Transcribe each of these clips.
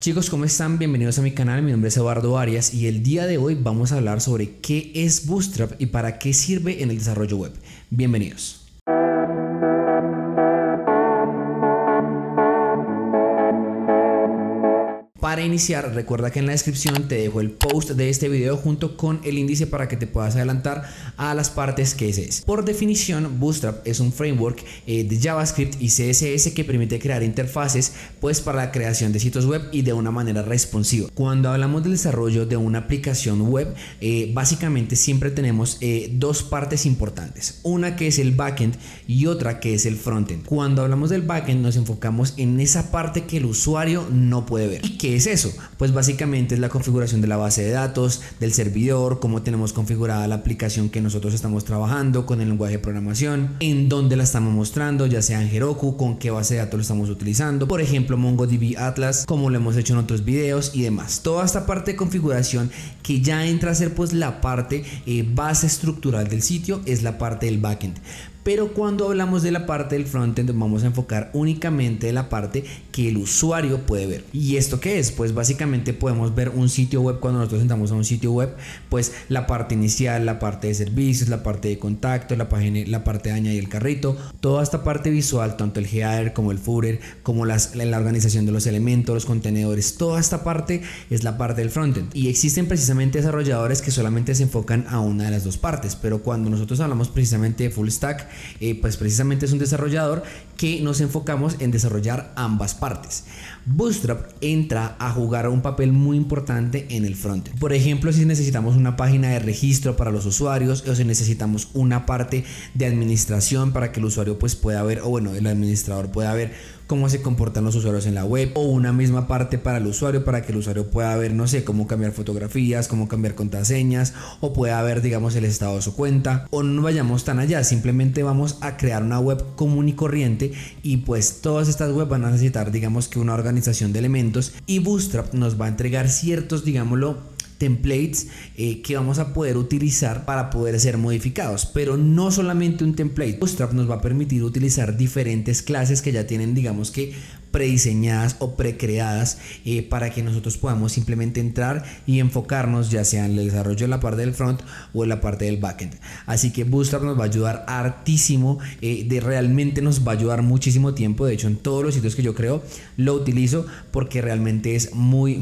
Chicos, ¿cómo están? Bienvenidos a mi canal, mi nombre es Eduardo Arias y el día de hoy vamos a hablar sobre qué es Bootstrap y para qué sirve en el desarrollo web. Bienvenidos. Para iniciar, recuerda que en la descripción te dejo el post de este video junto con el índice para que te puedas adelantar a las partes que es. Por definición, Bootstrap es un framework de JavaScript y CSS que permite crear interfaces pues para la creación de sitios web y de una manera responsiva. Cuando hablamos del desarrollo de una aplicación web, básicamente siempre tenemos dos partes importantes, una que es el backend y otra que es el frontend. Cuando hablamos del backend nos enfocamos en esa parte que el usuario no puede ver. ¿Y qué es eso? Pues básicamente es la configuración de la base de datos, del servidor, cómo tenemos configurada la aplicación que nosotros estamos trabajando con el lenguaje de programación, en dónde la estamos mostrando, ya sea en Heroku, con qué base de datos lo estamos utilizando, por ejemplo MongoDB Atlas, como lo hemos hecho en otros videos y demás. Toda esta parte de configuración que ya entra a ser pues la parte base estructural del sitio es la parte del backend. Pero cuando hablamos de la parte del frontend vamos a enfocar únicamente en la parte que el usuario puede ver. ¿Y esto qué es? Pues básicamente podemos ver un sitio web. Cuando nosotros entramos a un sitio web, pues la parte inicial, la parte de servicios, la parte de contacto, la parte de añadir el carrito, toda esta parte visual, tanto el header como el footer, como la organización de los elementos, los contenedores, toda esta parte es la parte del frontend. Y existen precisamente desarrolladores que solamente se enfocan a una de las dos partes, pero cuando nosotros hablamos precisamente de full stack, pues precisamente es un desarrollador que nos enfocamos en desarrollar ambas partes. Bootstrap entra a jugar un papel muy importante en el frontend. Por ejemplo, si necesitamos una página de registro para los usuarios o si necesitamos una parte de administración para que el usuario pues pueda ver, o bueno, el administrador pueda ver cómo se comportan los usuarios en la web, o una misma parte para el usuario para que el usuario pueda ver, no sé, cómo cambiar fotografías, cómo cambiar contraseñas, o pueda ver, digamos, el estado de su cuenta, o no vayamos tan allá, simplemente vamos a crear una web común y corriente y pues todas estas webs van a necesitar, digamos, que una organización de elementos y Bootstrap nos va a entregar ciertos, digámoslo, templates que vamos a poder utilizar para poder ser modificados, pero no solamente un template. Bootstrap nos va a permitir utilizar diferentes clases que ya tienen, digamos que prediseñadas o precreadas para que nosotros podamos simplemente entrar y enfocarnos ya sea en el desarrollo de la parte del front o en la parte del backend. Así que Bootstrap nos va a ayudar hartísimo, realmente nos va a ayudar muchísimo tiempo. De hecho, en todos los sitios que yo creo lo utilizo porque realmente es muy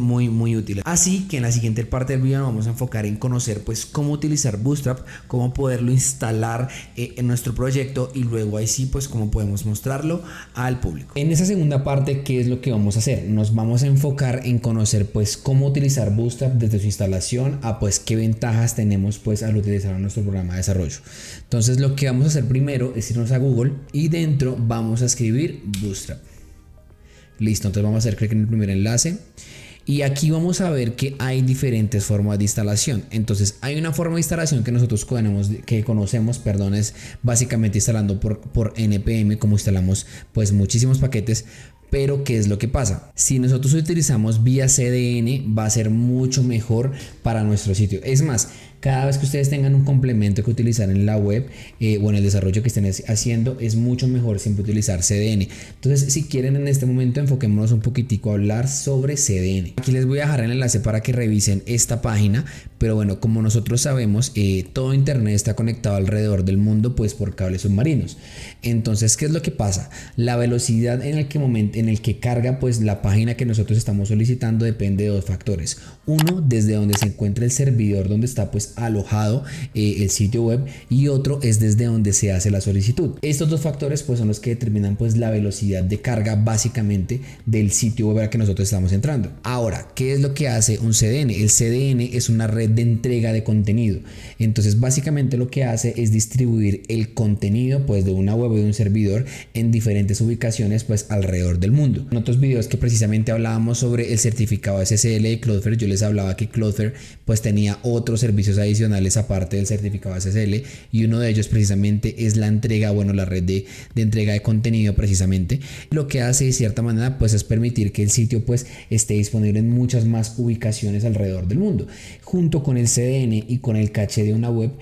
útil. Así que en la siguiente parte del video nos vamos a enfocar en conocer pues cómo utilizar Bootstrap, cómo poderlo instalar en nuestro proyecto y luego ahí sí pues cómo podemos mostrarlo al público. En esa segunda parte, ¿qué es lo que vamos a hacer? Nos vamos a enfocar en conocer pues cómo utilizar Bootstrap desde su instalación a pues qué ventajas tenemos pues al utilizar nuestro programa de desarrollo. Entonces lo que vamos a hacer primero es irnos a Google y dentro vamos a escribir Bootstrap. Listo, entonces vamos a hacer clic en el primer enlace. Y aquí vamos a ver que hay diferentes formas de instalación. Entonces hay una forma de instalación que nosotros conocemos, es básicamente instalando por npm, como instalamos pues muchísimos paquetes. Pero ¿qué es lo que pasa? Si nosotros utilizamos vía CDN va a ser mucho mejor para nuestro sitio. Es más, cada vez que ustedes tengan un complemento que utilizar en la web o en el desarrollo que estén haciendo, es mucho mejor siempre utilizar CDN. Entonces, si quieren en este momento enfoquémonos un poquitico a hablar sobre CDN. Aquí les voy a dejar el enlace para que revisen esta página. Pero bueno, como nosotros sabemos, todo internet está conectado alrededor del mundo pues por cables submarinos. Entonces, ¿qué es lo que pasa? La velocidad en el que carga pues la página que nosotros estamos solicitando depende de dos factores. Uno, desde donde se encuentra el servidor donde está pues alojado el sitio web, y otro es desde donde se hace la solicitud. Estos dos factores pues son los que determinan pues la velocidad de carga básicamente del sitio web al que nosotros estamos entrando. Ahora, ¿qué es lo que hace un CDN? El CDN es una red de entrega de contenido. Entonces básicamente lo que hace es distribuir el contenido pues de una web o de un servidor en diferentes ubicaciones pues alrededor del mundo. En otros videos que precisamente hablábamos sobre el certificado SSL de Cloudflare, yo les hablaba que Cloudflare pues tenía otros servicios adicionales aparte del certificado SSL, y uno de ellos precisamente es la entrega, bueno, la red de entrega de contenido precisamente. Lo que hace de cierta manera pues es permitir que el sitio pues esté disponible en muchas más ubicaciones alrededor del mundo. Junto con el CDN y con el caché de una web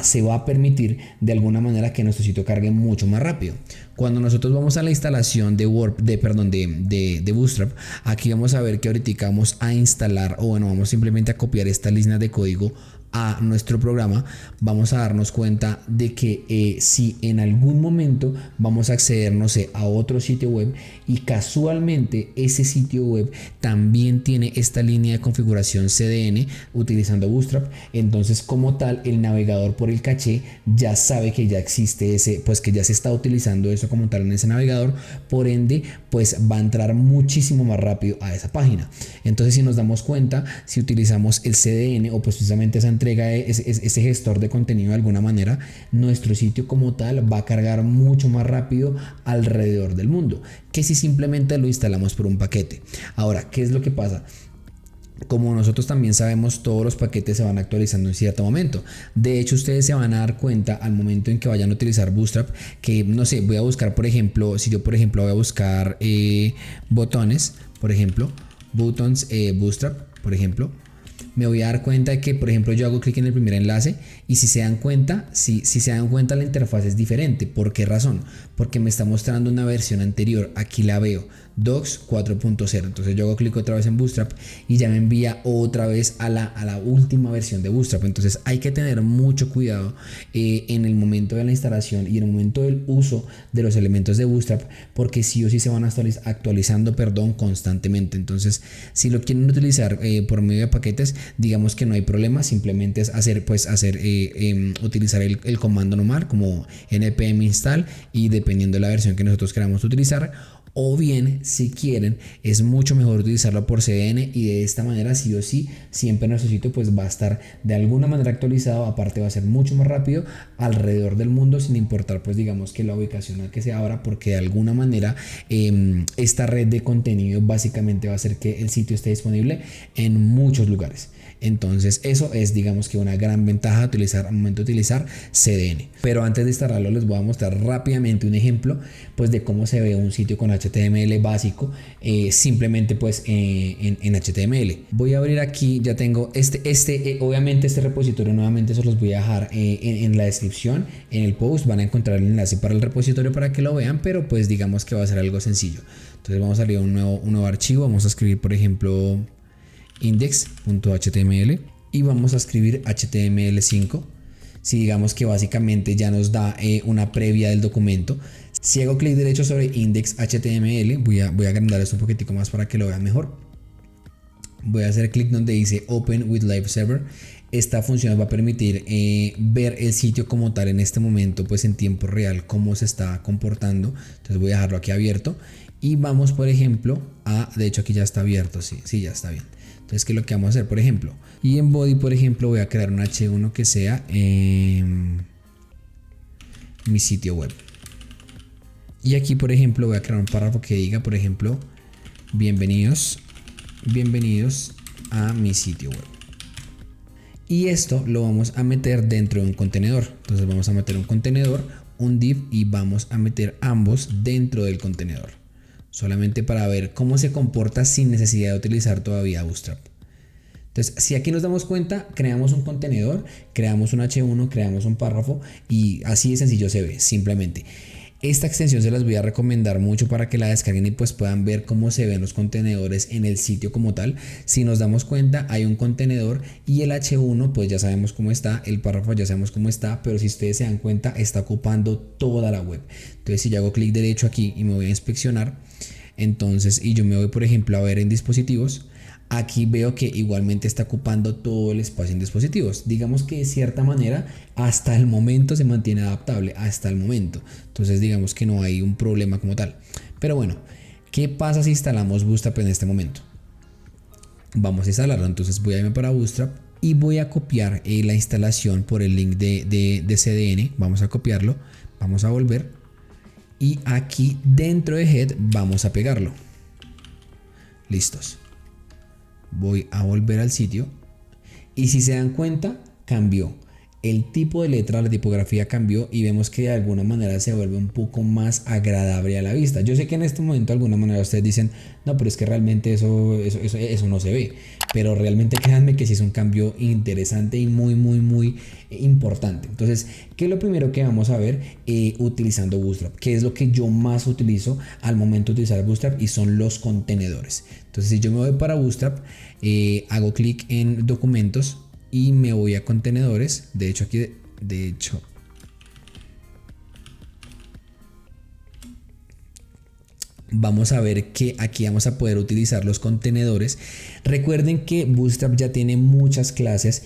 se va a permitir de alguna manera que nuestro sitio cargue mucho más rápido. Cuando nosotros vamos a la instalación de Bootstrap, aquí vamos a ver que ahorita vamos a instalar, o bueno, vamos simplemente a copiar esta línea de código a nuestro programa. Vamos a darnos cuenta de que si en algún momento vamos a acceder, no sé, a otro sitio web y casualmente ese sitio web también tiene esta línea de configuración CDN utilizando Bootstrap, entonces como tal el navegador por el caché ya sabe que ya existe ese, pues que ya se está utilizando eso como tal en ese navegador, por ende pues va a entrar muchísimo más rápido a esa página. Entonces si nos damos cuenta, si utilizamos el CDN o pues precisamente esa entrega, ese gestor de contenido de alguna manera, nuestro sitio como tal va a cargar mucho más rápido alrededor del mundo que si simplemente lo instalamos por un paquete. Ahora, ¿qué es lo que pasa? Como nosotros también sabemos, todos los paquetes se van actualizando en cierto momento. De hecho, ustedes se van a dar cuenta al momento en que vayan a utilizar Bootstrap que, no sé, voy a buscar, por ejemplo, si yo por ejemplo voy a buscar botones, por ejemplo, buttons Bootstrap, por ejemplo, me voy a dar cuenta de que, por ejemplo, yo hago clic en el primer enlace y si se dan cuenta, si se dan cuenta, la interfaz es diferente. ¿Por qué razón? Porque me está mostrando una versión anterior. Aquí la veo, Docs 4.0. Entonces yo hago clic otra vez en Bootstrap y ya me envía otra vez a la última versión de Bootstrap. Entonces hay que tener mucho cuidado en el momento de la instalación y en el momento del uso de los elementos de Bootstrap, porque sí o sí se van actualizando, constantemente. Entonces, si lo quieren utilizar por medio de paquetes, digamos que no hay problema, simplemente es utilizar el comando normal como npm install, y dependiendo de la versión que nosotros queramos utilizar, o bien si quieren es mucho mejor utilizarlo por CDN, y de esta manera sí o sí siempre nuestro sitio pues va a estar de alguna manera actualizado. Aparte va a ser mucho más rápido alrededor del mundo, sin importar pues digamos que la ubicación al que se abra, porque de alguna manera esta red de contenido básicamente va a hacer que el sitio esté disponible en muchos lugares. Entonces eso es digamos que una gran ventaja de utilizar al momento de utilizar CDN. Pero antes de instalarlo les voy a mostrar rápidamente un ejemplo pues de cómo se ve un sitio con HTML básico, simplemente pues en HTML. Voy a abrir aquí, ya tengo obviamente este repositorio, nuevamente se los voy a dejar en la descripción, en el post van a encontrar el enlace para el repositorio para que lo vean, pero pues digamos que va a ser algo sencillo. Entonces vamos a abrir un nuevo archivo, vamos a escribir por ejemplo index.html y vamos a escribir HTML5. Si digamos que básicamente ya nos da una previa del documento, si hago clic derecho sobre index.html, voy a agrandar esto un poquitico más para que lo vean mejor. Voy a hacer clic donde dice Open with Live Server. Esta función nos va a permitir ver el sitio como tal en este momento, pues en tiempo real, cómo se está comportando. Entonces voy a dejarlo aquí abierto y vamos por ejemplo de hecho aquí ya está abierto, sí, ya está bien. Entonces, ¿qué es lo que vamos a hacer? Por ejemplo, y en body, por ejemplo, voy a crear un H1 que sea mi sitio web. Y aquí, por ejemplo, voy a crear un párrafo que diga, por ejemplo, bienvenidos a mi sitio web. Y esto lo vamos a meter dentro de un contenedor. Entonces vamos a meter un contenedor, un div, y vamos a meter ambos dentro del contenedor. Solamente para ver cómo se comporta sin necesidad de utilizar todavía Bootstrap. Entonces, si aquí nos damos cuenta, creamos un contenedor, creamos un H1, creamos un párrafo y así de sencillo se ve, simplemente. Esta extensión se las voy a recomendar mucho para que la descarguen y pues puedan ver cómo se ven los contenedores en el sitio como tal. Si nos damos cuenta, hay un contenedor y el H1 pues ya sabemos cómo está, el párrafo ya sabemos cómo está, pero si ustedes se dan cuenta está ocupando toda la web. Entonces si yo hago clic derecho aquí y me voy a inspeccionar, entonces y yo me voy por ejemplo a ver en dispositivos, aquí veo que igualmente está ocupando todo el espacio en dispositivos. Digamos que de cierta manera hasta el momento se mantiene adaptable, hasta el momento. Entonces digamos que no hay un problema como tal. Pero bueno, ¿qué pasa si instalamos Bootstrap en este momento? Vamos a instalarlo, entonces voy a irme para Bootstrap y voy a copiar la instalación por el link de CDN. Vamos a copiarlo, vamos a volver y aquí dentro de Head vamos a pegarlo. Listos. Voy a volver al sitio y si se dan cuenta cambió. el tipo de letra, la tipografía cambió y vemos que de alguna manera se vuelve un poco más agradable a la vista. Yo sé que en este momento de alguna manera ustedes dicen, no, pero es que realmente eso no se ve. Pero realmente créanme que sí es un cambio interesante y muy importante. Entonces, ¿qué es lo primero que vamos a ver utilizando Bootstrap? ¿Qué es lo que yo más utilizo al momento de utilizar Bootstrap? Y son los contenedores. Entonces, si yo me voy para Bootstrap, hago clic en documentos y me voy a contenedores. De hecho vamos a ver que aquí vamos a poder utilizar los contenedores. Recuerden que Bootstrap ya tiene muchas clases,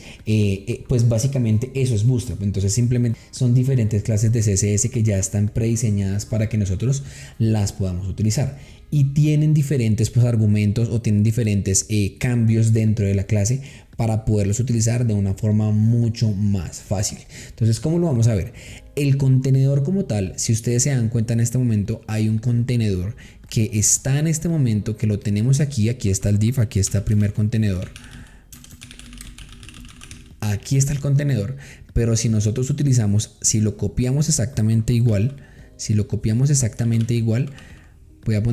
pues básicamente eso es Bootstrap. Entonces simplemente son diferentes clases de CSS que ya están prediseñadas para que nosotros las podamos utilizar. Y tienen diferentes pues, argumentos o tienen diferentes cambios dentro de la clase para poderlos utilizar de una forma mucho más fácil. Entonces, ¿cómo lo vamos a ver? El contenedor como tal, si ustedes se dan cuenta en este momento, hay un contenedor que está en este momento, que lo tenemos aquí está el div, aquí está el primer contenedor. Aquí está el contenedor, pero si nosotros utilizamos, si lo copiamos exactamente igual, voy a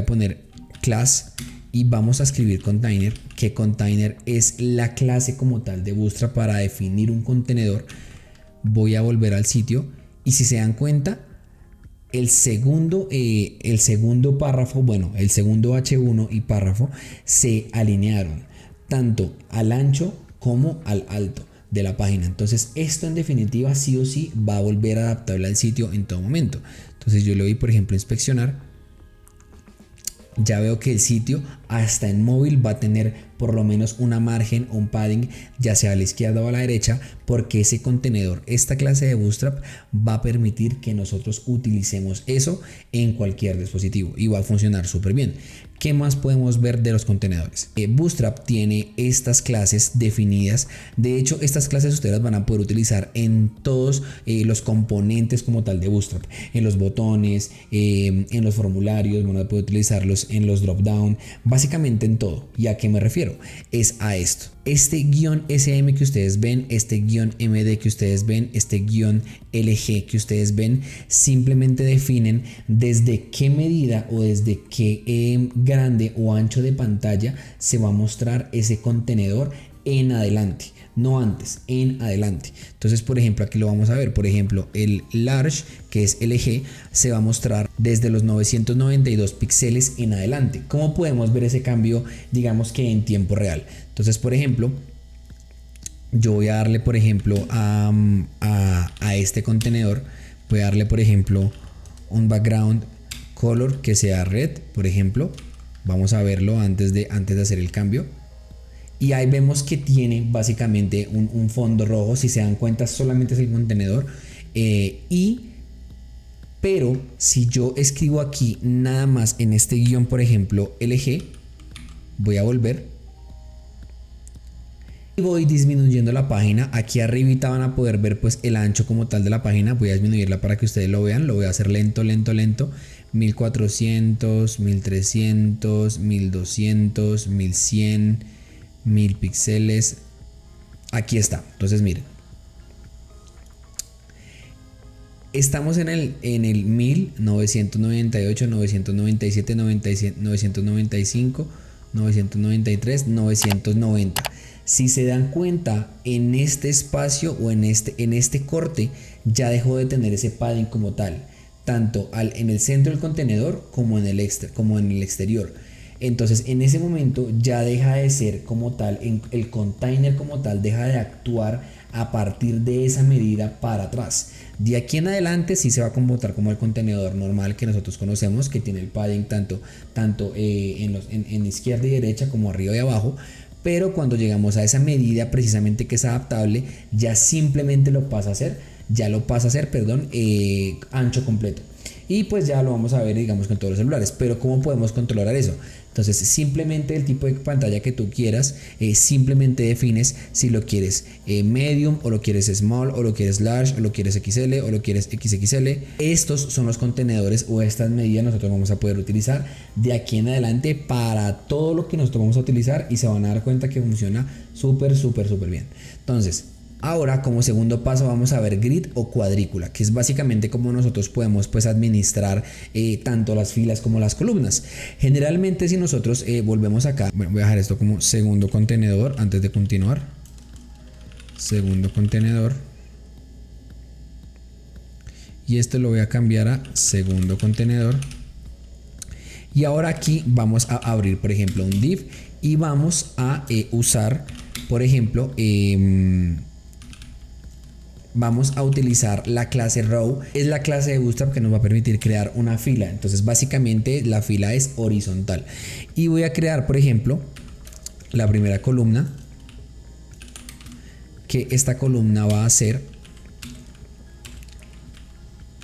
poner class y vamos a escribir container, que container es la clase como tal de Bootstrap para definir un contenedor. Voy a volver al sitio y si se dan cuenta, el segundo párrafo, bueno, el segundo H1 y párrafo se alinearon tanto al ancho como al alto de la página. Entonces esto en definitiva sí o sí va a volver adaptable al sitio en todo momento. Entonces yo le doy por ejemplo a inspeccionar. Ya veo que el sitio hasta en móvil va a tener por lo menos una margen o un padding, ya sea a la izquierda o a la derecha, porque ese contenedor, esta clase de Bootstrap va a permitir que nosotros utilicemos eso en cualquier dispositivo y va a funcionar súper bien. ¿Qué más podemos ver de los contenedores? Bootstrap tiene estas clases definidas. De hecho, estas clases ustedes las van a poder utilizar en todos los componentes como tal de Bootstrap. En los botones, en los formularios, van a poder utilizarlos en los drop down, básicamente en todo. ¿Y a qué me refiero? Es a esto. Este guión SM que ustedes ven, este guión MD que ustedes ven, este guión LG que ustedes ven, simplemente definen desde qué medida o desde qué grande o ancho de pantalla se va a mostrar ese contenedor en adelante, no antes, en adelante. Entonces, por ejemplo, aquí lo vamos a ver. Por ejemplo, el large, que es LG, se va a mostrar desde los 992 píxeles en adelante. ¿Cómo podemos ver ese cambio, digamos que en tiempo real? Entonces, por ejemplo, yo voy a darle, por ejemplo, a este contenedor, voy a darle, por ejemplo, un background color que sea red, por ejemplo. Vamos a verlo antes de hacer el cambio. Y ahí vemos que tiene básicamente un fondo rojo. Si se dan cuenta, solamente es el contenedor. Pero si yo escribo aquí nada más en este guión, por ejemplo, LG, voy a volver y voy disminuyendo la página. Aquí arribita van a poder ver pues el ancho como tal de la página. Voy a disminuirla para que ustedes lo vean. Lo voy a hacer lento. 1400, 1300, 1200, 1100, 1000 píxeles. Aquí está. Entonces miren, estamos en el 1000, 998, 997, 995, 993, 990. Si se dan cuenta, en este espacio o en este corte ya dejó de tener ese padding como tal, tanto en el centro del contenedor como en el exterior. Entonces en ese momento ya deja de ser como tal, el container como tal deja de actuar a partir de esa medida para atrás. De aquí en adelante sí se va a comportar como el contenedor normal que nosotros conocemos, que tiene el padding tanto en izquierda y derecha como arriba y abajo. Pero cuando llegamos a esa medida precisamente que es adaptable, ya simplemente lo pasa a ser, ancho completo. Y pues ya lo vamos a ver, digamos, con todos los celulares. Pero ¿cómo podemos controlar eso? Entonces simplemente el tipo de pantalla que tú quieras, simplemente defines si lo quieres medium, o lo quieres small, o lo quieres large, o lo quieres XL, o lo quieres XXL. Estos son los contenedores o estas medidas nosotros vamos a poder utilizar de aquí en adelante para todo lo que nosotros vamos a utilizar, y se van a dar cuenta que funciona súper bien. Entonces Ahora, como segundo paso, vamos a ver grid o cuadrícula, que es básicamente como nosotros podemos pues administrar tanto las filas como las columnas. Generalmente, si nosotros volvemos acá, bueno, voy a dejar esto como segundo contenedor antes de continuar. Segundo contenedor. Y esto lo voy a cambiar a segundo contenedor. Y ahora aquí vamos a abrir, por ejemplo, un div y vamos a usar, por ejemplo, vamos a utilizar la clase row. Es la clase de Bootstrap que nos va a permitir crear una fila. Entonces básicamente la fila es horizontal. Y voy a crear, por ejemplo, la primera columna. Que esta columna va a ser,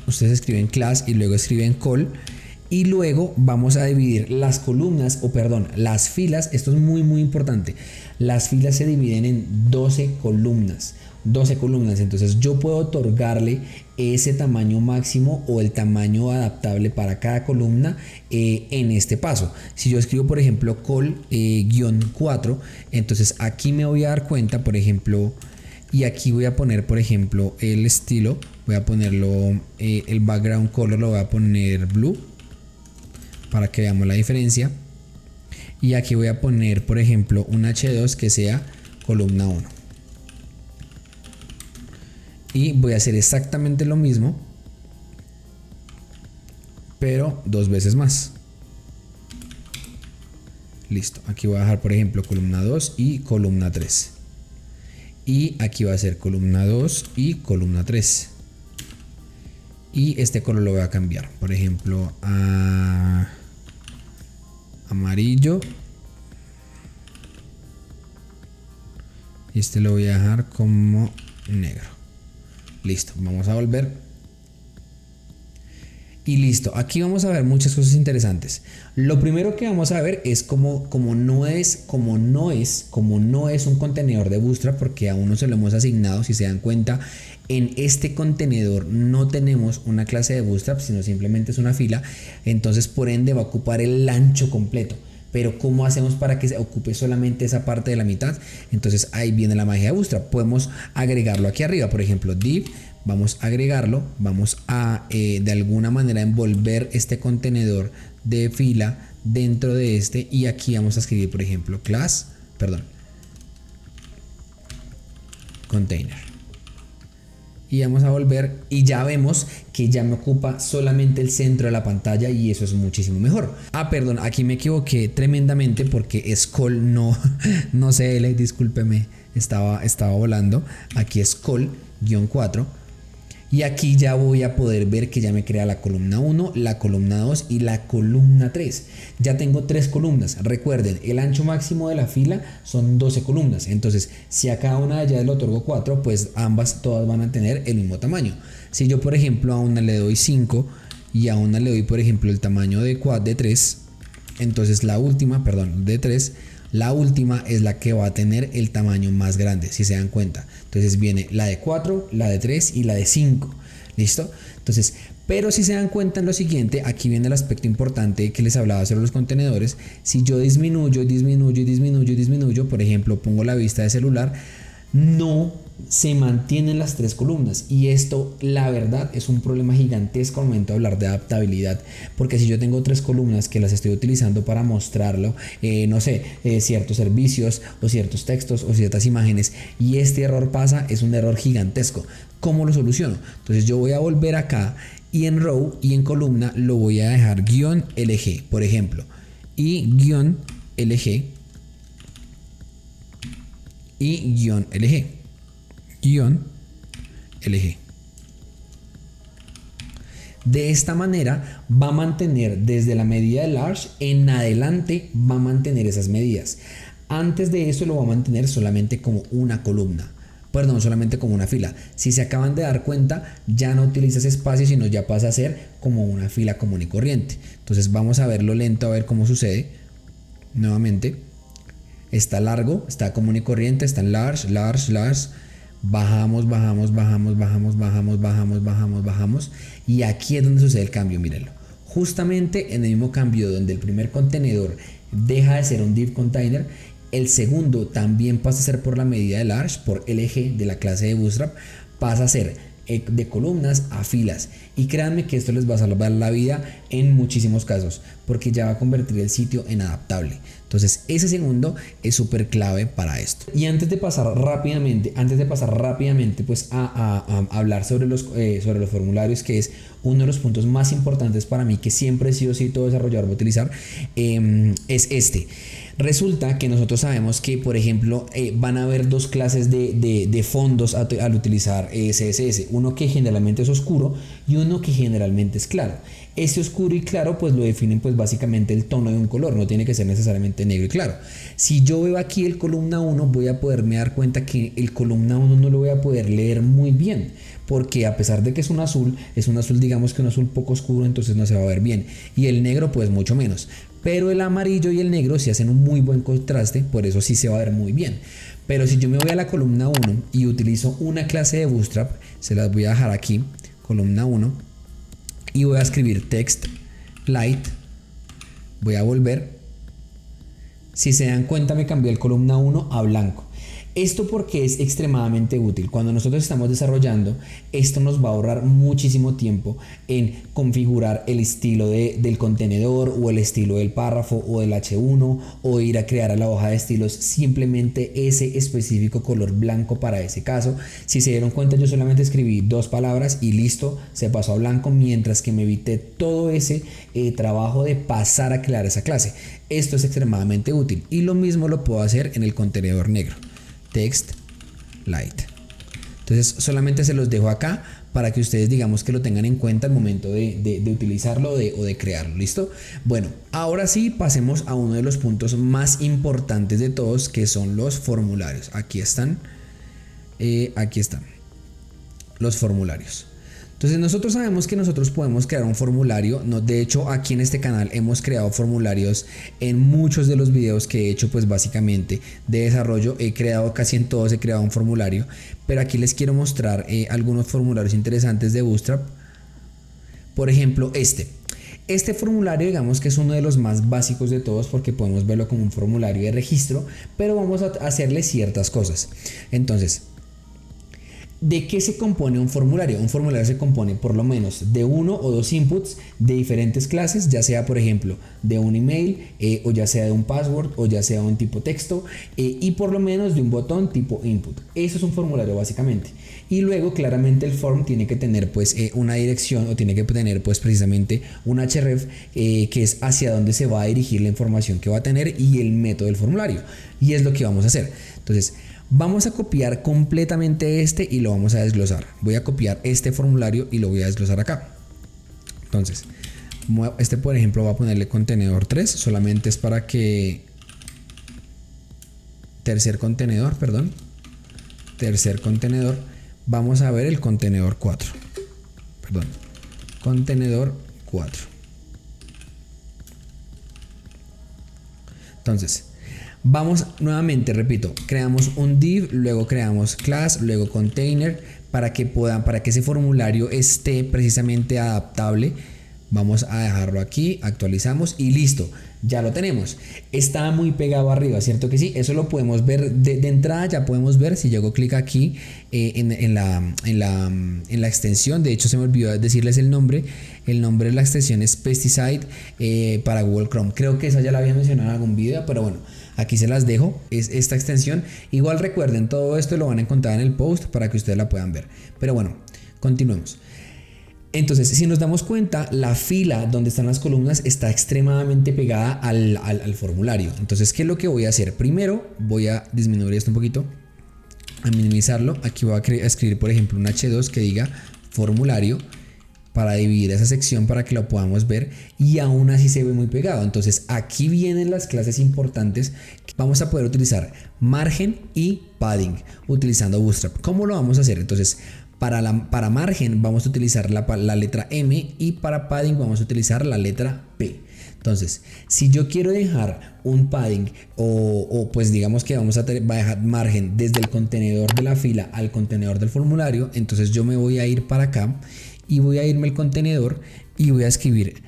ustedes escriben class y luego escriben call. Y luego vamos a dividir las columnas, o perdón, las filas. Esto es muy importante. Las filas se dividen en 12 columnas. 12 columnas, entonces yo puedo otorgarle ese tamaño máximo o el tamaño adaptable para cada columna en este paso. Si yo escribo, por ejemplo, col-4, entonces aquí me voy a dar cuenta, por ejemplo, y aquí voy a poner, por ejemplo, el estilo, voy a ponerlo, el background color lo voy a poner blue para que veamos la diferencia. Y aquí voy a poner, por ejemplo, un H2 que sea columna 1. Y voy a hacer exactamente lo mismo, pero 2 veces más. Listo, aquí voy a dejar, por ejemplo, columna 2 y columna 3. Y aquí va a ser columna 2 y columna 3. Y este color lo voy a cambiar, por ejemplo, a amarillo. Y este lo voy a dejar como negro. Listo, vamos a volver. Y listo, aquí vamos a ver muchas cosas interesantes. Lo primero que vamos a ver es como no es un contenedor de Bootstrap, porque aún no se lo hemos asignado. Si se dan cuenta, en este contenedor no tenemos una clase de Bootstrap, sino simplemente es una fila. Entonces, por ende, va a ocupar el ancho completo. Pero ¿cómo hacemos para que se ocupe solamente esa parte de la mitad? Entonces ahí viene la magia de Bootstrap. Podemos agregarlo aquí arriba, por ejemplo, div, vamos a agregarlo, vamos a de alguna manera envolver este contenedor de fila dentro de este, y aquí vamos a escribir, por ejemplo, container. Y vamos a volver y ya vemos que ya me ocupa solamente el centro de la pantalla, y eso es muchísimo mejor. Perdón, aquí me equivoqué tremendamente porque es col, no CL, discúlpeme, estaba volando. Aquí es col-4. Y aquí ya voy a poder ver que ya me crea la columna 1, la columna 2 y la columna 3. Ya tengo 3 columnas. Recuerden, el ancho máximo de la fila son 12 columnas. Entonces, si a cada una de ellas le otorgo 4, pues todas van a tener el mismo tamaño. Si yo, por ejemplo, a una le doy 5 y a una le doy, por ejemplo, el tamaño de 3, entonces la última, perdón, de 3, la última es la que va a tener el tamaño más grande, si se dan cuenta. Entonces viene la de 4, la de 3 y la de 5. ¿Listo? Entonces, pero si se dan cuenta en lo siguiente, aquí viene el aspecto importante que les hablaba sobre los contenedores. Si yo disminuyo, por ejemplo, pongo la vista de celular, no se mantienen las 3 columnas, y esto, la verdad, es un problema gigantesco al momento de hablar de adaptabilidad, porque si yo tengo 3 columnas que las estoy utilizando para mostrarlo, no sé, ciertos servicios o ciertos textos o ciertas imágenes, y este error pasa, es un error gigantesco. ¿Cómo lo soluciono? Entonces yo voy a volver acá y en row y en columna lo voy a dejar -lg, por ejemplo, y -lg y -lg. De esta manera va a mantener desde la medida de large en adelante, va a mantener esas medidas. Antes de eso lo va a mantener solamente como una columna, perdón, solamente como una fila. Si se acaban de dar cuenta, ya no utiliza ese espacio, sino ya pasa a ser como una fila común y corriente. Entonces vamos a verlo lento, a ver cómo sucede. Nuevamente, está largo, está común y corriente, está en large. Bajamos, y aquí es donde sucede el cambio. Mírenlo, justamente en el mismo cambio donde el primer contenedor deja de ser un div container El segundo también pasa a ser por la medida de large, por el eje de la clase de Bootstrap, pasa a ser de columnas a filas, y créanme que esto les va a salvar la vida en muchísimos casos, porque ya va a convertir el sitio en adaptable. Entonces ese segundo es súper clave para esto. Y antes de pasar rápidamente pues a hablar sobre los formularios, que es uno de los puntos más importantes para mí, que siempre sí o sí todo desarrollador va a utilizar, es este. Resulta que nosotros sabemos que, por ejemplo, van a haber dos clases de fondos al utilizar CSS. Uno que generalmente es oscuro y uno que generalmente es claro. Este oscuro y claro pues lo definen pues básicamente el tono de un color, no tiene que ser necesariamente negro y claro. Si yo veo aquí el columna 1, voy a poderme dar cuenta que el columna 1 no lo voy a poder leer muy bien, porque a pesar de que es un azul digamos que un azul poco oscuro, entonces no se va a ver bien, y el negro pues mucho menos. Pero el amarillo y el negro sí hacen un muy buen contraste, por eso sí se va a ver muy bien. Pero si yo me voy a la columna 1 y utilizo una clase de Bootstrap, se las voy a dejar aquí, columna 1, y voy a escribir text light, voy a volver. Si se dan cuenta, me cambié el columna 1 a blanco. Esto porque es extremadamente útil. Cuando nosotros estamos desarrollando, esto nos va a ahorrar muchísimo tiempo en configurar el estilo del contenedor, o el estilo del párrafo, o del H1, o ir a crear a la hoja de estilos simplemente ese específico color blanco para ese caso. Si se dieron cuenta, yo solamente escribí dos palabras y listo, se pasó a blanco, mientras que me evité todo ese trabajo de pasar a crear esa clase. Esto es extremadamente útil, y lo mismo lo puedo hacer en el contenedor negro. Text light. Entonces solamente se los dejo acá para que ustedes digamos que lo tengan en cuenta al momento de utilizarlo o de crearlo. ¿Listo? Bueno, ahora sí pasemos a uno de los puntos más importantes de todos, que son los formularios. Aquí están los formularios. Entonces nosotros sabemos que nosotros podemos crear un formulario. De hecho, aquí en este canal hemos creado formularios en muchos de los videos que he hecho, pues básicamente de desarrollo. He creado casi en todos, he creado un formulario, pero aquí les quiero mostrar algunos formularios interesantes de Bootstrap. Por ejemplo, este formulario, digamos que es uno de los más básicos de todos, porque podemos verlo como un formulario de registro, pero vamos a hacerle ciertas cosas. Entonces, ¿de qué se compone un formulario? Un formulario se compone por lo menos de uno o dos inputs de diferentes clases, ya sea por ejemplo de un email, o ya sea de un password, o ya sea un tipo texto, y por lo menos de un botón tipo input. Eso es un formulario básicamente. Y luego claramente el form tiene que tener pues una dirección, o tiene que tener pues precisamente un href, que es hacia dónde se va a dirigir la información que va a tener, y el método del formulario. Y es lo que vamos a hacer. Entonces vamos a copiar completamente y lo vamos a desglosar. Voy a copiar este formulario y lo voy a desglosar acá. Entonces, por ejemplo, voy a ponerle contenedor 3, solamente es para que... Tercer contenedor. Vamos a ver el contenedor 4. Contenedor 4. Entonces, vamos nuevamente, repito, creamos un div, luego creamos class, luego container, para que ese formulario esté precisamente adaptable. Vamos a dejarlo aquí, actualizamos y listo, ya lo tenemos. Está muy pegado arriba, ¿cierto que sí? Eso lo podemos ver de entrada, ya podemos ver si yo hago clic aquí en la extensión. De hecho se me olvidó decirles el nombre de la extensión es Pesticide para Google Chrome. Creo que esa ya la había mencionado en algún video, pero bueno, aquí se las dejo, es esta extensión. Igual recuerden, todo esto lo van a encontrar en el post para que ustedes la puedan ver. Pero bueno, continuemos. Entonces, si nos damos cuenta, la fila donde están las columnas está extremadamente pegada al formulario. Entonces, ¿qué es lo que voy a hacer? Primero voy a disminuir esto un poquito, a minimizarlo. Aquí voy a escribir, por ejemplo, un H2 que diga formulario, para dividir esa sección para que lo podamos ver, y aún así se ve muy pegado. Entonces aquí vienen las clases importantes. Vamos a poder utilizar margen y padding utilizando Bootstrap. ¿Cómo lo vamos a hacer? Entonces para margen vamos a utilizar la letra M, y para padding vamos a utilizar la letra P. Entonces, si yo quiero dejar un padding o pues digamos que vamos a dejar margen desde el contenedor de la fila al contenedor del formulario, entonces yo me voy a ir para acá y voy a irme al contenedor y voy a escribir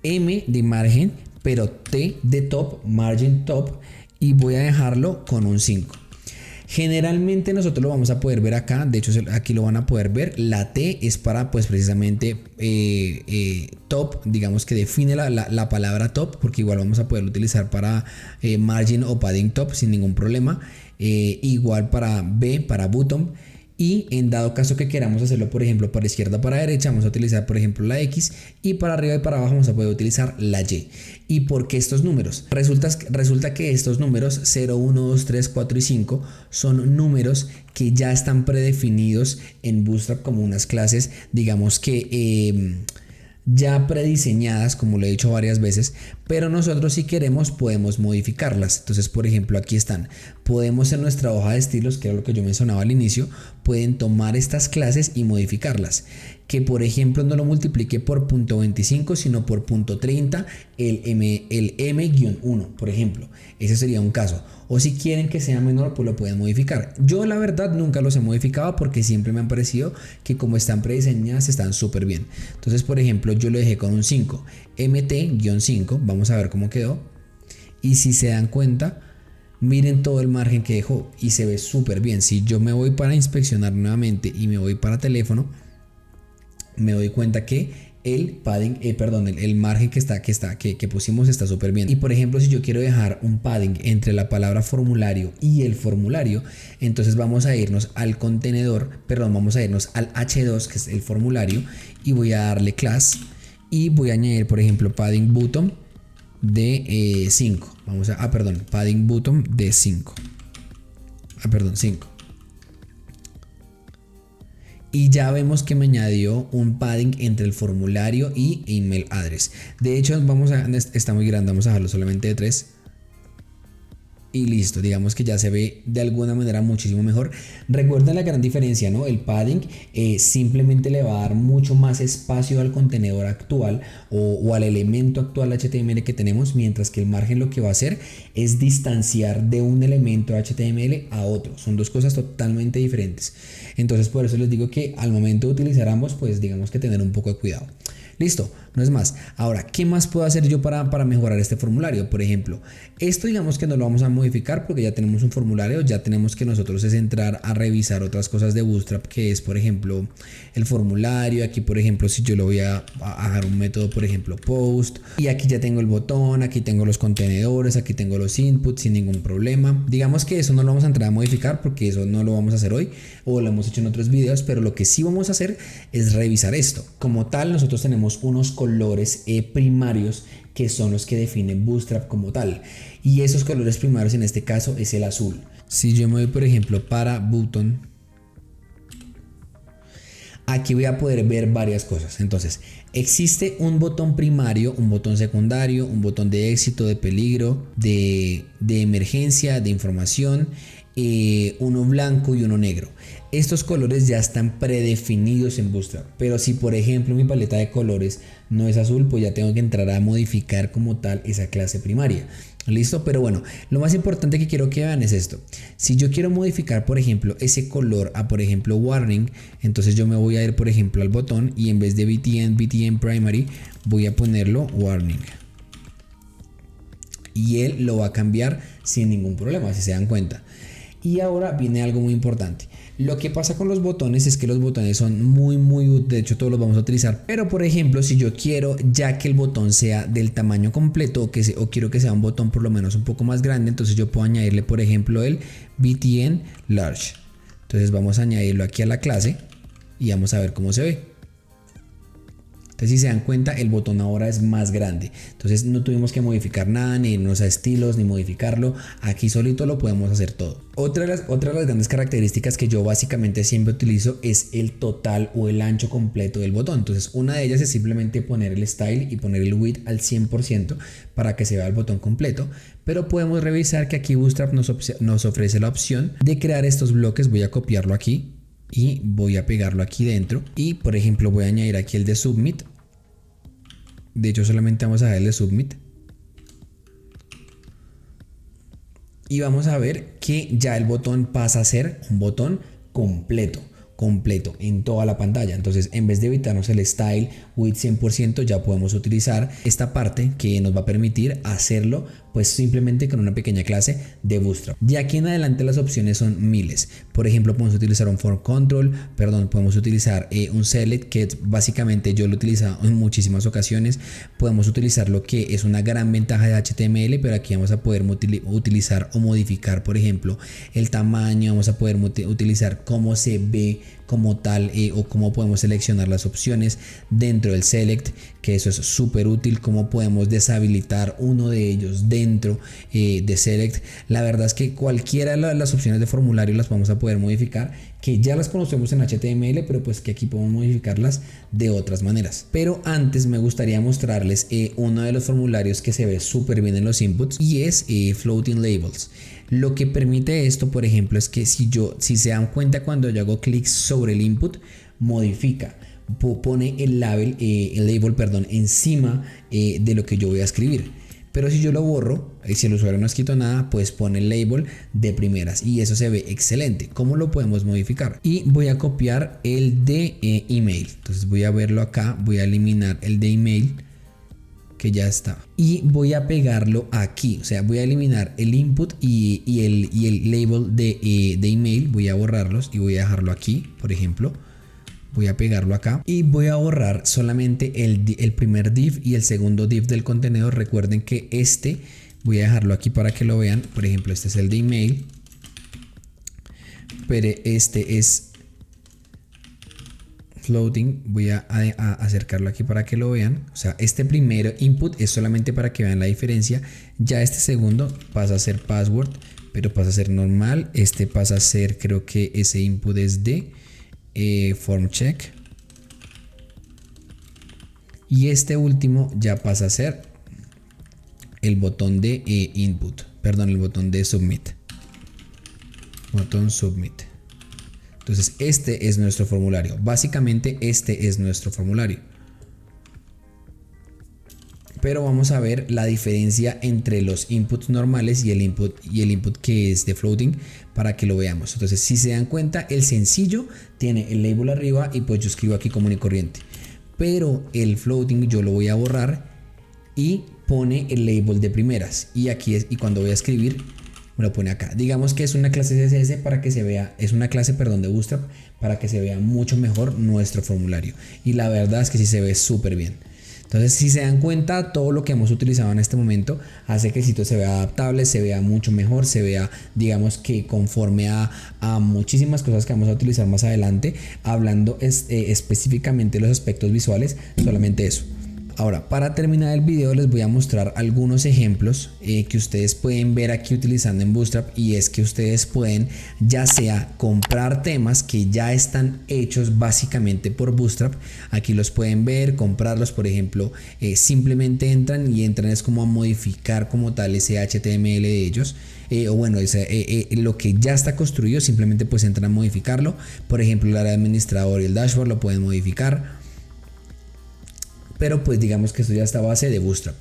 M de margen, pero T de top, margin top, y voy a dejarlo con un 5. Generalmente nosotros lo vamos a poder ver acá, de hecho aquí lo van a poder ver, la T es para pues precisamente top, digamos que define la palabra top, porque igual vamos a poder utilizar para margin o padding top sin ningún problema, igual para B, para bottom. Y en dado caso que queramos hacerlo, por ejemplo, para izquierda o para derecha, vamos a utilizar, por ejemplo, la X, y para arriba y para abajo vamos a poder utilizar la Y. ¿Y por qué estos números? Resulta que estos números 0, 1, 2, 3, 4 y 5 son números que ya están predefinidos en Bootstrap como unas clases, digamos que ya prediseñadas, como lo he dicho varias veces, pero nosotros si queremos podemos modificarlas. Entonces, por ejemplo, aquí están. Podemos en nuestra hoja de estilos, que era lo que yo mencionaba al inicio, pueden tomar estas clases y modificarlas. Que por ejemplo no lo multiplique por .25 sino por .30 el M-1, por ejemplo. Ese sería un caso. O si quieren que sea menor, pues lo pueden modificar. Yo la verdad nunca los he modificado porque siempre me han parecido que como están prediseñadas están súper bien. Entonces, por ejemplo, yo lo dejé con un 5. MT-5, vamos a ver cómo quedó. Y si se dan cuenta, miren todo el margen que dejó y se ve súper bien. Si yo me voy para inspeccionar nuevamente y me voy para teléfono, me doy cuenta que el padding, el margen que pusimos está súper bien. Y por ejemplo, si yo quiero dejar un padding entre la palabra formulario y el formulario, entonces vamos a irnos al contenedor, vamos a irnos al H2, que es el formulario, y voy a darle class y voy a añadir, por ejemplo, padding bottom de 5. Padding bottom de 5. 5. Y ya vemos que me añadió un padding entre el formulario y email address. De hecho, está muy grande, vamos a dejarlo solamente de 3. Y listo, digamos que ya se ve de alguna manera muchísimo mejor. Recuerden la gran diferencia, ¿no? El padding simplemente le va a dar mucho más espacio al contenedor actual o al elemento actual HTML que tenemos, mientras que el margen lo que va a hacer es distanciar de un elemento HTML a otro. Son dos cosas totalmente diferentes. Entonces, por eso les digo que al momento de utilizar ambos, pues digamos que tener un poco de cuidado. Listo, no es más. Ahora, ¿qué más puedo hacer yo para mejorar este formulario? Por ejemplo, esto digamos que no lo vamos a modificar porque ya tenemos un formulario, ya tenemos que nosotros es entrar a revisar otras cosas de Bootstrap, que es por ejemplo el formulario. Aquí por ejemplo, si yo le voy a dar un método, por ejemplo post, y aquí ya tengo el botón, aquí tengo los contenedores, aquí tengo los inputs sin ningún problema. Digamos que eso no lo vamos a entrar a modificar porque eso no lo vamos a hacer hoy, o lo hemos hecho en otros videos, pero lo que sí vamos a hacer es revisar esto. Como tal, nosotros tenemos unos colores primarios que son los que definen Bootstrap como tal, y esos colores primarios en este caso es el azul. Si yo me voy por ejemplo para button, aquí voy a poder ver varias cosas. Entonces existe un botón primario, un botón secundario, un botón de éxito, de peligro, de emergencia, de información, uno blanco y uno negro. Estos colores ya están predefinidos en Bootstrap, pero si por ejemplo mi paleta de colores no es azul, pues ya tengo que entrar a modificar como tal esa clase primaria. Listo, pero bueno, lo más importante que quiero que vean es esto. Si yo quiero modificar por ejemplo ese color a por ejemplo warning, entonces yo me voy a ir por ejemplo al botón y en vez de BTN primary voy a ponerlo warning, y él lo va a cambiar sin ningún problema, si se dan cuenta. Y ahora viene algo muy importante. Lo que pasa con los botones es que los botones son muy, de hecho todos los vamos a utilizar, pero por ejemplo si yo quiero ya que el botón sea del tamaño completo o quiero que sea un botón por lo menos un poco más grande, entonces yo puedo añadirle por ejemplo el BTN large. Entonces vamos a añadirlo aquí a la clase y vamos a ver cómo se ve. Entonces si se dan cuenta, el botón ahora es más grande. Entonces no tuvimos que modificar nada, ni irnos a estilos, ni modificarlo. Aquí solito lo podemos hacer todo. Otra de las grandes características que yo básicamente siempre utilizo es el total o el ancho completo del botón. Entonces una de ellas es simplemente poner el style y poner el width al 100% para que se vea el botón completo. Pero podemos revisar que aquí Bootstrap nos ofrece la opción de crear estos bloques. Voy a copiarlo aquí y voy a pegarlo aquí dentro, y por ejemplo voy a añadir aquí el de submit. De hecho solamente vamos a darle submit y vamos a ver que ya el botón pasa a ser un botón completo. completo en toda la pantalla. Entonces, en vez de evitarnos el style width 100%, ya podemos utilizar esta parte que nos va a permitir hacerlo pues simplemente con una pequeña clase de Bootstrap. De aquí en adelante las opciones son miles. Por ejemplo, podemos utilizar un form control, podemos utilizar un select, que básicamente yo lo he utilizado en muchísimas ocasiones. Podemos utilizar lo que es una gran ventaja de HTML, pero aquí vamos a poder utilizar o modificar, por ejemplo, el tamaño, vamos a poder utilizar cómo se ve como tal o cómo podemos seleccionar las opciones dentro del select, que eso es súper útil, cómo podemos deshabilitar uno de ellos dentro de select. La verdad es que cualquiera de las opciones de formulario las vamos a poder modificar, que ya las conocemos en HTML, pero pues que aquí podemos modificarlas de otras maneras. Pero antes me gustaría mostrarles uno de los formularios que se ve súper bien en los inputs, y es Floating Labels. Lo que permite esto, por ejemplo, es que si se dan cuenta, cuando yo hago clic sobre el input, modifica, pone el label, encima de lo que yo voy a escribir. Pero si yo lo borro, si el usuario no ha escrito nada, pues pone el label de primeras y eso se ve excelente. ¿Cómo lo podemos modificar? Y voy a copiar el de email. Entonces voy a verlo acá, voy a eliminar el de email, que ya está, y voy a pegarlo aquí. O sea, voy a eliminar el input y el label de email, voy a borrarlos y voy a dejarlo aquí. Por ejemplo, voy a pegarlo acá y voy a borrar solamente el primer div y el segundo div del contenedor. Recuerden que voy a dejarlo aquí para que lo vean. Por ejemplo, este es el de email, pero este es floating. Voy a acercarlo aquí para que lo vean. O sea, este primero input es solamente para que vean la diferencia. Ya este segundo pasa a ser password, pero pasa a ser normal. Este pasa a ser, creo que ese input es de form check, y este último ya pasa a ser el botón de input, el botón de submit, Entonces este es nuestro formulario. Básicamente este es nuestro formulario, pero vamos a ver la diferencia entre los inputs normales y el input que es de floating, para que lo veamos. Entonces, si se dan cuenta, el sencillo tiene el label arriba y pues yo escribo aquí común y corriente, pero el floating yo lo voy a borrar y pone el label de primeras, y aquí y cuando voy a escribir me lo pone acá. Digamos que es una clase CSS para que se vea, es una clase, de Bootstrap, para que se vea mucho mejor nuestro formulario, y la verdad es que sí se ve súper bien. Entonces, si se dan cuenta, todo lo que hemos utilizado en este momento hace que el sitio se vea adaptable, se vea mucho mejor, se vea, digamos que conforme a muchísimas cosas que vamos a utilizar más adelante, hablando específicamente de los aspectos visuales, solamente eso. Ahora, para terminar el video, les voy a mostrar algunos ejemplos que ustedes pueden ver aquí utilizando en Bootstrap, y es que ustedes pueden ya sea comprar temas que ya están hechos básicamente por Bootstrap. Aquí los pueden ver, comprarlos. Por ejemplo, simplemente entran es como a modificar como tal ese HTML de ellos. O bueno, lo que ya está construido, simplemente pues entran a modificarlo. Por ejemplo, el área de administrador y el dashboard lo pueden modificar, pero pues digamos que esto ya está a base de Bootstrap.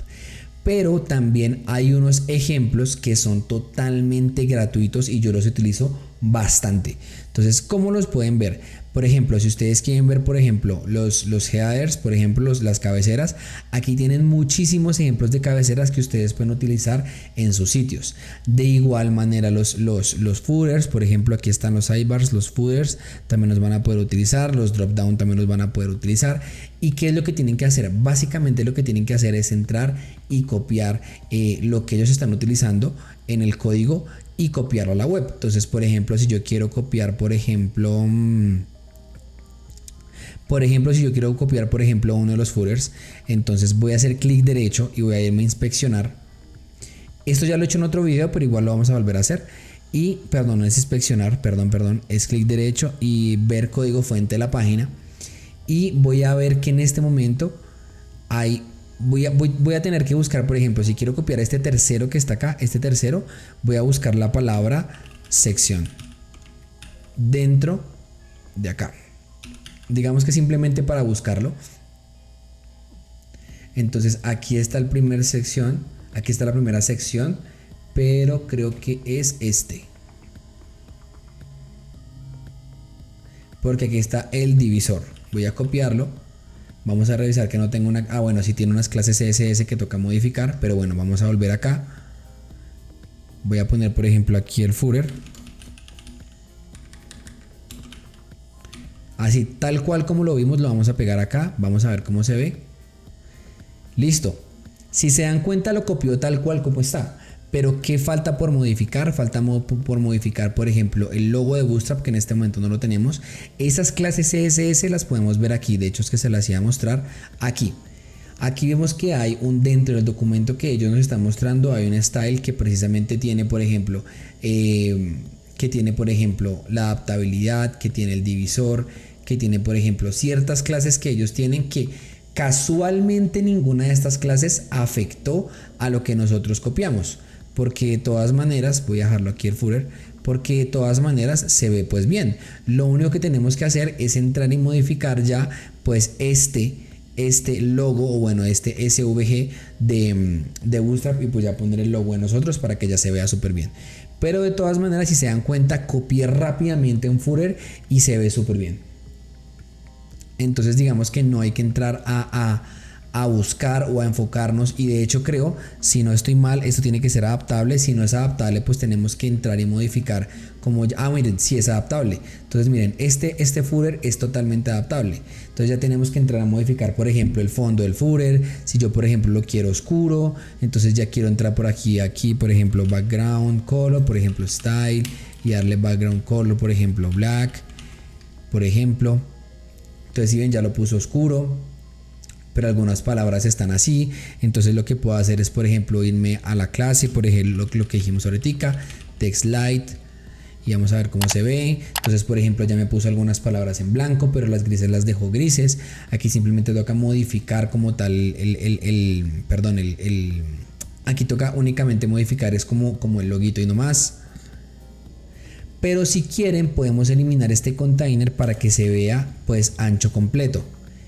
Pero también hay unos ejemplos que son totalmente gratuitos y yo los utilizo bastante. Entonces, ¿cómo los pueden ver? Por ejemplo, si ustedes quieren ver, por ejemplo, los headers, por ejemplo, las cabeceras, aquí tienen muchísimos ejemplos de cabeceras que ustedes pueden utilizar en sus sitios. De igual manera, los footers, por ejemplo, aquí están los sidebars, los footers también los van a poder utilizar, los drop down también los van a poder utilizar. ¿Y qué es lo que tienen que hacer? Básicamente lo que tienen que hacer es entrar y copiar lo que ellos están utilizando en el código y copiarlo a la web. Entonces, por ejemplo, si yo quiero copiar, si yo quiero copiar, por ejemplo, uno de los footers, entonces voy a hacer clic derecho y voy a irme a inspeccionar. Esto ya lo he hecho en otro video, pero igual lo vamos a volver a hacer. Y, perdón, no es inspeccionar, es clic derecho y ver código fuente de la página. Y voy a ver que en este momento voy a tener que buscar, por ejemplo, si quiero copiar este tercero que está acá, voy a buscar la palabra sección dentro de acá. Digamos que simplemente para buscarlo. Entonces aquí está la primera sección, pero creo que es este. porque aquí está el divisor. Voy a copiarlo. Vamos a revisar que no tengo una... Ah, bueno, sí tiene unas clases CSS que toca modificar, pero bueno, vamos a volver acá. Voy a poner, por ejemplo, aquí el footer. Así, tal cual como lo vimos, lo vamos a pegar acá. Vamos a ver cómo se ve. Listo. Si se dan cuenta, lo copió tal cual como está. Pero ¿qué falta por modificar? Falta por modificar, por ejemplo, el logo de Bootstrap, que en este momento no lo tenemos. Esas clases CSS las podemos ver aquí. De hecho, es que se las iba a mostrar aquí. Aquí vemos que hay dentro del documento que ellos nos están mostrando, hay un style que precisamente tiene, por ejemplo, la adaptabilidad, que tiene el divisor, que tiene, por ejemplo, ciertas clases que ellos tienen que casualmente ninguna de estas clases afectó a lo que nosotros copiamos. Porque de todas maneras, voy a dejarlo aquí el footer, porque de todas maneras se ve pues bien. Lo único que tenemos que hacer es entrar y modificar ya pues este logo, o bueno, este SVG de Bootstrap, y pues ya poner el logo de nosotros para que ya se vea súper bien. Pero de todas maneras, si se dan cuenta, copié rápidamente en footer y se ve súper bien. Entonces digamos que no hay que entrar a buscar o a enfocarnos, y de hecho creo, si no estoy mal, esto tiene que ser adaptable. Si no es adaptable, pues tenemos que entrar y modificar como ya, miren, si es adaptable. Entonces miren, este footer es totalmente adaptable. Entonces ya tenemos que entrar a modificar, por ejemplo, el fondo del footer. Si yo, por ejemplo, lo quiero oscuro, entonces ya quiero entrar por aquí, por ejemplo, background color, por ejemplo, style, y darle background color, por ejemplo, black, por ejemplo. Entonces si ven, ya lo puso oscuro, pero algunas palabras están así. Entonces lo que puedo hacer es, por ejemplo, irme a la clase, por ejemplo, lo que dijimos ahorita, text light, y vamos a ver cómo se ve. Entonces, por ejemplo, ya me puso algunas palabras en blanco, pero las grises las dejó grises. Aquí simplemente toca modificar como tal aquí toca únicamente modificar, es como el loguito y no más. Pero si quieren, podemos eliminar este container para que se vea pues ancho completo.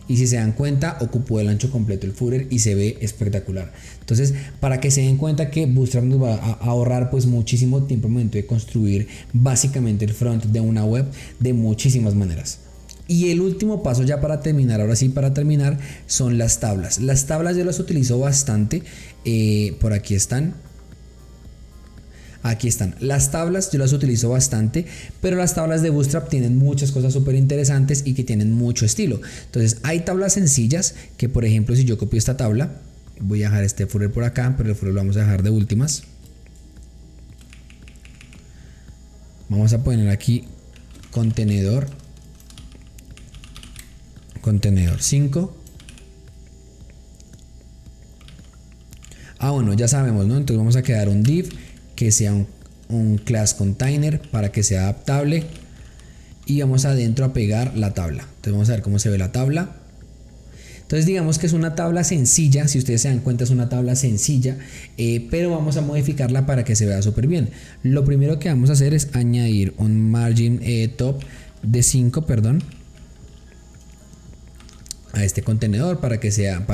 Y si se dan cuenta, ocupó el ancho completo el footer y se ve espectacular. Entonces, para que se den cuenta que Bootstrap nos va a ahorrar pues muchísimo tiempo al momento de construir básicamente el front de una web de muchísimas maneras. Y el último paso ya para terminar, ahora sí para terminar, son las tablas. Las tablas yo las utilizo bastante, por aquí están. Aquí están las tablas, yo las utilizo bastante, pero las tablas de Bootstrap tienen muchas cosas súper interesantes y que tienen mucho estilo. Entonces hay tablas sencillas que, por ejemplo, si yo copio esta tabla, voy a dejar este footer por acá, pero el footer lo vamos a dejar de últimas. Vamos a poner aquí contenedor 5. Bueno, ya sabemos, ¿no? Entonces vamos a crear un div que sea un class container para que sea adaptable, y vamos adentro a pegar la tabla. Entonces vamos a ver cómo se ve la tabla. Entonces digamos que es una tabla sencilla, si ustedes se dan cuenta es una tabla sencilla, pero vamos a modificarla para que se vea súper bien. Lo primero que vamos a hacer es añadir un margin top de 5, a este contenedor para que sea,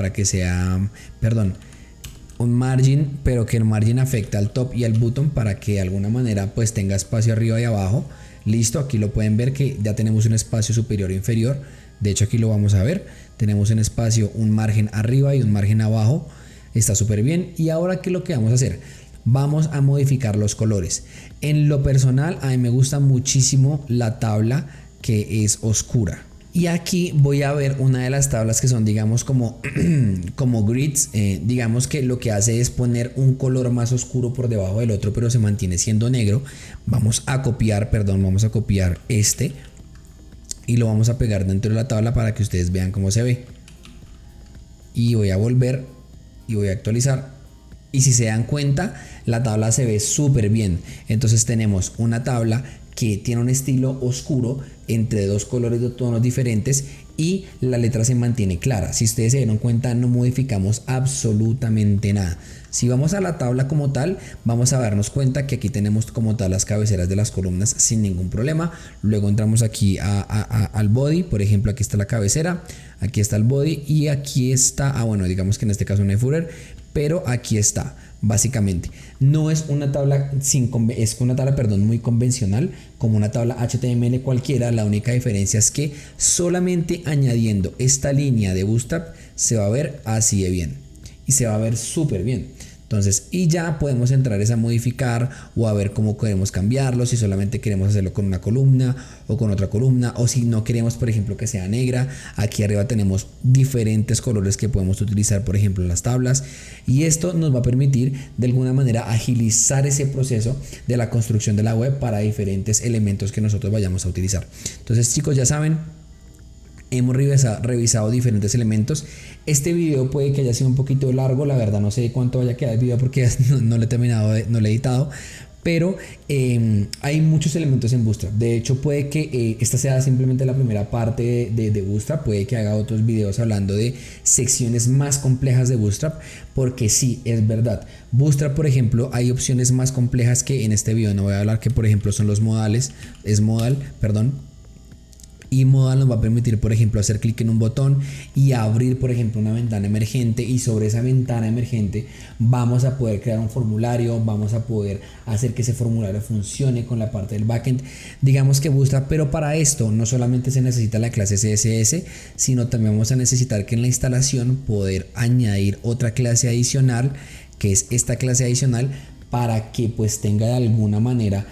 un margin, pero que el margin afecta al top y al bottom para que de alguna manera pues tenga espacio arriba y abajo. Listo, aquí lo pueden ver que ya tenemos un espacio superior e inferior. De hecho aquí lo vamos a ver, tenemos un espacio, un margen arriba y un margen abajo. Está súper bien. Y ahora, ¿qué es lo que vamos a hacer? Vamos a modificar los colores. En lo personal, a mí me gusta muchísimo la tabla que es oscura. Y aquí voy a ver una de las tablas que son, digamos, como grids. Digamos que lo que hace es poner un color más oscuro por debajo del otro, pero se mantiene siendo negro. Vamos a copiar este y lo vamos a pegar dentro de la tabla para que ustedes vean cómo se ve. Y voy a volver y voy a actualizar. Y si se dan cuenta, la tabla se ve súper bien. Entonces tenemos una tabla que tiene un estilo oscuro entre dos colores de tonos diferentes y la letra se mantiene clara. Si ustedes se dieron cuenta, no modificamos absolutamente nada. Si vamos a la tabla como tal, vamos a darnos cuenta que aquí tenemos como tal las cabeceras de las columnas sin ningún problema. Luego entramos aquí al body, por ejemplo, aquí está la cabecera, aquí está el body y aquí está, bueno, digamos que en este caso no hay footer, pero aquí está. básicamente. No es una tabla es una tabla, perdón, muy convencional, como una tabla HTML cualquiera. La única diferencia es que solamente añadiendo esta línea de Bootstrap se va a ver así de bien y se va a ver súper bien. Entonces, y ya podemos entrar a modificar o a ver cómo queremos cambiarlo, si solamente queremos hacerlo con una columna o con otra columna, o si no queremos, por ejemplo, que sea negra. Aquí arriba tenemos diferentes colores que podemos utilizar, por ejemplo, en las tablas, y esto nos va a permitir de alguna manera agilizar ese proceso de la construcción de la web para diferentes elementos que nosotros vayamos a utilizar. Entonces, chicos, ya saben, hemos revisado diferentes elementos. Este video puede que haya sido un poquito largo, la verdad no sé cuánto vaya a quedar el video porque no lo he terminado, no lo he editado, pero hay muchos elementos en Bootstrap. De hecho, puede que esta sea simplemente la primera parte de Bootstrap. Puede que haga otros videos hablando de secciones más complejas de Bootstrap, porque sí, es verdad, Bootstrap, por ejemplo, hay opciones más complejas que en este video no voy a hablar, que por ejemplo son los modales, y modal nos va a permitir, por ejemplo, hacer clic en un botón y abrir, por ejemplo, una ventana emergente, y sobre esa ventana emergente vamos a poder crear un formulario, vamos a poder hacer que ese formulario funcione con la parte del backend. Digamos que Bootstrap, pero para esto no solamente se necesita la clase CSS, sino también vamos a necesitar que en la instalación poder añadir otra clase adicional, que es esta clase adicional, para que pues tenga de alguna manera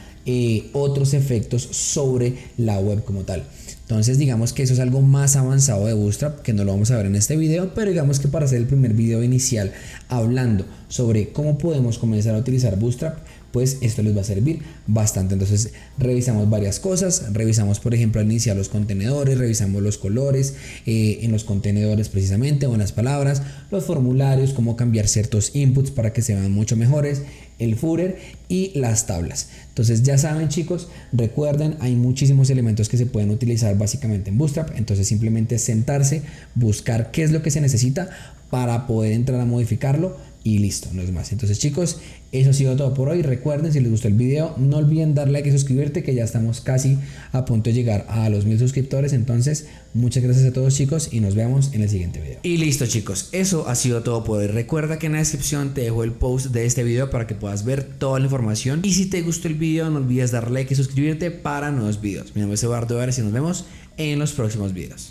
otros efectos sobre la web como tal. Entonces digamos que eso es algo más avanzado de Bootstrap, que no lo vamos a ver en este video, pero digamos que para hacer el primer video inicial hablando sobre cómo podemos comenzar a utilizar Bootstrap, pues esto les va a servir bastante. Entonces revisamos varias cosas, revisamos por ejemplo al iniciar los contenedores, revisamos los colores en los contenedores precisamente, o en las palabras, los formularios, cómo cambiar ciertos inputs para que se vean mucho mejores, el footer y las tablas. Entonces ya saben, chicos, recuerden, hay muchísimos elementos que se pueden utilizar básicamente en Bootstrap. Entonces simplemente sentarse, buscar qué es lo que se necesita para poder entrar a modificarlo y listo, no es más. Entonces, chicos, eso ha sido todo por hoy. Recuerden, si les gustó el video, no olviden darle like y suscribirte, que ya estamos casi a punto de llegar a los 1000 suscriptores. Entonces, muchas gracias a todos, chicos, y nos vemos en el siguiente video. Y listo, chicos, eso ha sido todo por hoy. Recuerda que en la descripción te dejo el post de este video para que puedas ver toda la información, y si te gustó el video no olvides darle like y suscribirte para nuevos videos. Mi nombre es Eduardo Varas y nos vemos en los próximos videos.